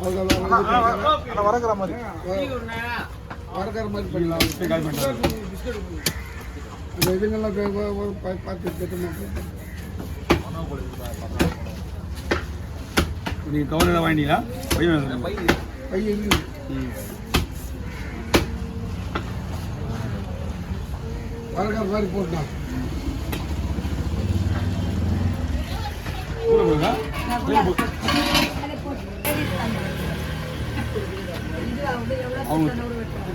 வரக்கிற மாதிரி பண்ணிடலாம். இதுங்கெல்லாம் பார்த்து நீங்கள் கவர் எதாவது வாங்கிட்டீங்களா? பை இருக்குது. வரக்கிற மாதிரி போட்டான்.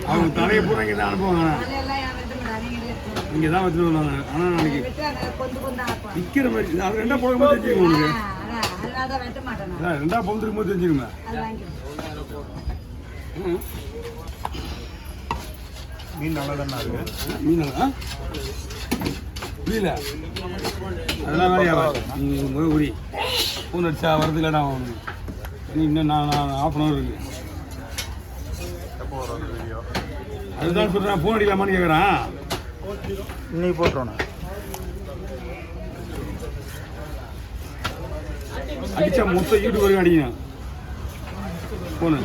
அவங்க தலையை பூரா இங்கே தான் அனுப்புவாங்க. இங்கே தான் வச்சுட்டு வருவாங்க. ஆனால் நாளைக்கு விற்கிற மாதிரி அது ரெண்டா போகும்போது தெரிஞ்சுக்கணும். உங்களுக்கு ரெண்டா போகும் போது தெரிஞ்சுக்கணுமே. மீன் நல்லா தானே இருக்கு. மீன் நல்லா புரியல. அதெல்லாம் வேலையா உரி ஃபோன் அடிச்சா வரது இல்லைடா. இன்னும் நான் ½ இருக்கு. அதுதான் சொல்கிறேன், ஃபோன் அடிக்கலாமான்னு கேட்குறேன். இன்னைக்கு போட்டுருவோண்ணா. அடித்தா மொத்தம் யூடியூப் வரைக்கும் அடிக்கணும் ஃபோனு.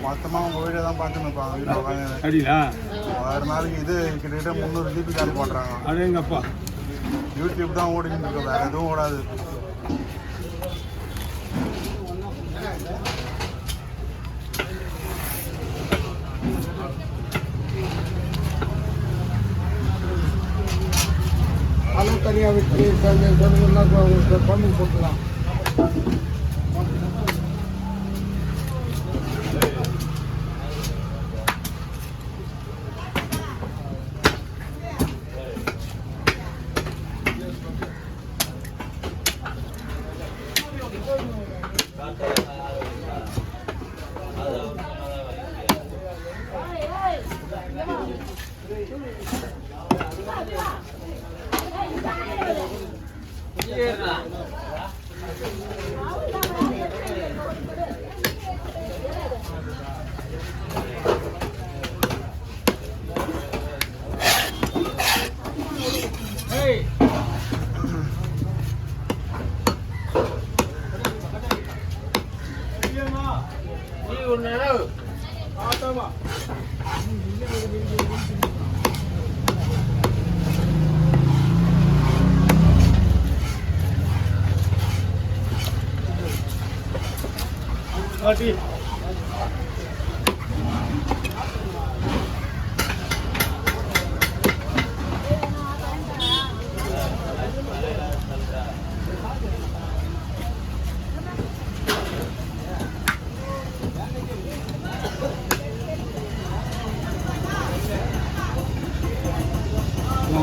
மொத்தமாக உங்கள் வீடியோ தான் பார்த்துன்னு இருப்பாங்க. அப்படிங்களா? ஒரு நாளைக்கு இது கிட்டத்தட்ட 300 GB காலி பண்ணுறாங்க. அது எங்கள் அப்பா யூடியூப் தான் ஓடிக்கிட்டு இருக்கோம், வேறு எதுவும் ஓடாது. அளவு தனியாக வச்சு பண்ணி போட்டுக்கலாம்.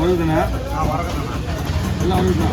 வருதுண்ணா எல்லாம் வருதுண்ணா.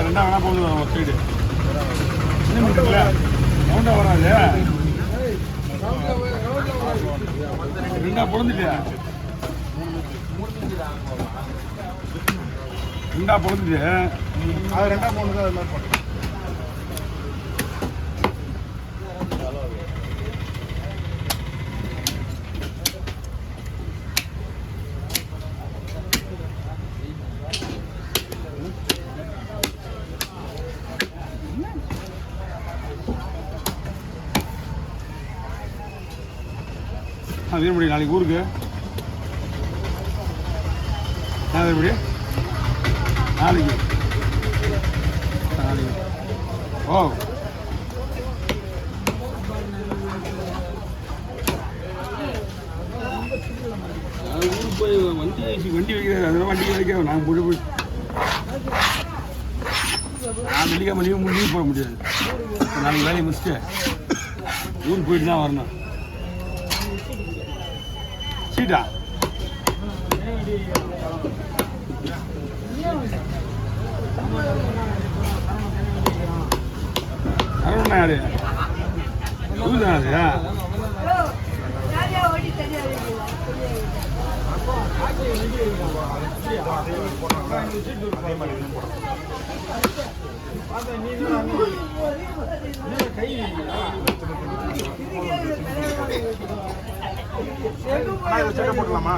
ரெண்டா வேணா போகுது ஒரு சைடு இன்னும் ரவுண்டா வராது. ரெண்டா பொழுந்துட்டியா? ரெண்டா பொழுந்துட்டு அது ரெண்டா போனது அது மாதிரி போட்டு வீரமுடி நாளைக்கு ஊருக்கு வீரமுடி நாளைக்கு ஓ ஊருக்கு போய் வண்டி வைக்கிறாரு அதெல்லாம் வண்டி வைக்க நாங்கள் போய் நான் வெள்ளிக்காம லீவ் போட முடியாது நாளைக்கு வேலையை முடிச்சுட்டு ஊருக்கு போயிட்டு தான் வரணும் சீட்டா அருணா யாரு ஊருதான் அது போடலாமா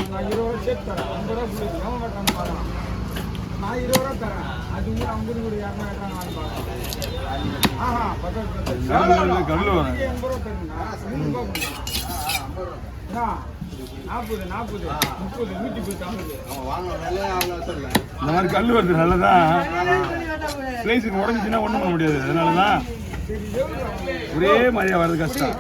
நான் 20 ரூபா சேர்த்து தரேன் 50 ரூபா கொடுத்து எவன் கட்டுறான்னு பார்க்கலாம் நான் 20 ரூபா தரேன் அது கூட 50 கூட யாருன்னா கட்டுறாங்கன்னு பார்க்கலாம் ஆஹா பக்கத்து கல்லு வரேன் 80 ரூபா தருங்கண்ணா 100 ரூபா கொடுங்க 40 40 30 150 இந்த மாதிரி கல் வருது நல்லதான் பிளேஸுக்கு உடஞ்சிச்சுன்னா ஒன்றும் பண்ண முடியாது அதனால தான் ஒரே மாதிரியா வர்றது கஷ்டம்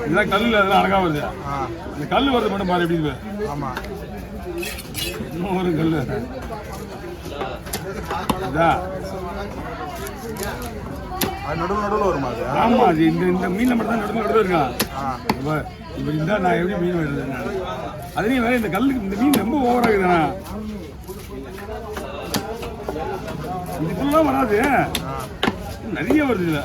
இதெல்லாம் கல் அதெல்லாம் அழகா வருது இந்த கல் வருது மட்டும் பாரு எப்படி ஆமா இன்னும் ஒரு கல் நடுவில் வருமா அது ஆமா அது இந்த மீன்ல மட்டும் தான் நடுவில் இருக்கான் இப்போ இருந்தா நான் எப்படி மீன் வருது அதுலேயும் வேற இந்த கல்லுக்கு இந்த மீன் ரொம்ப ஓவராகுதுண்ணா இதுக்குலாம் வராது நிறைய வருது இதுல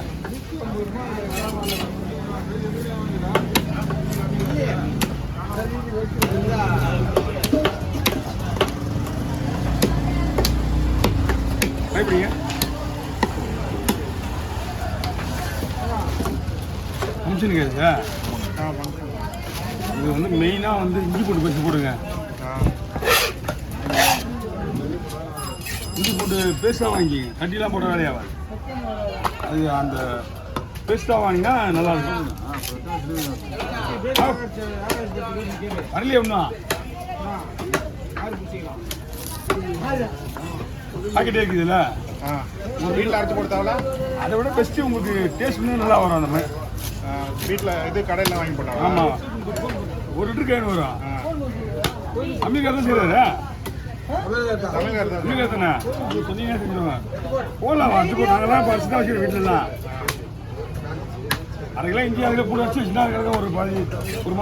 எப்படிங்க ஃபங்க்ஷனுக்கு சார் இது வந்து மெயினாக வந்து இஞ்சி பூண்டு பேஸ்ட் போடுங்க இஞ்சி பூண்டு பேஸ்ட்டாக வாங்கிக்கிங்க கட்டிலாம் போட வேலையாகாது அது அந்த பேஸ்ட்டாக வாங்கினா நல்லாயிருக்கும் வரலையே ஒன்றும் பாக்கெட்டே இருக்குதுல்ல உங்கள் வீட்டில் அரைச்சி கொடுத்தாவில அதை விட பெஸ்ட்டு உங்களுக்கு டேஸ்ட் இன்னும் நல்லா வரும் அந்த மாதிரி வீட்டில் இது கடையில் வாங்கி போட்டாங்க ஆமாம் ஒரு லிட்டருக்கு ஐநூறு வரும் அம்மிக்கார் தான் செய்கிறாரு அம்மிக்கார் தானே சொன்னீங்கன்னா செஞ்சுருவாங்க போடலாம் அரைச்சி போட்டாங்கலாம் பரிசு தான் வச்சுருக்கேன் வீட்டிலலாம் அரை கிலோ இஞ்சி அதில் போட்டு வச்சு வச்சுன்னா ஒரு 10 ஒரு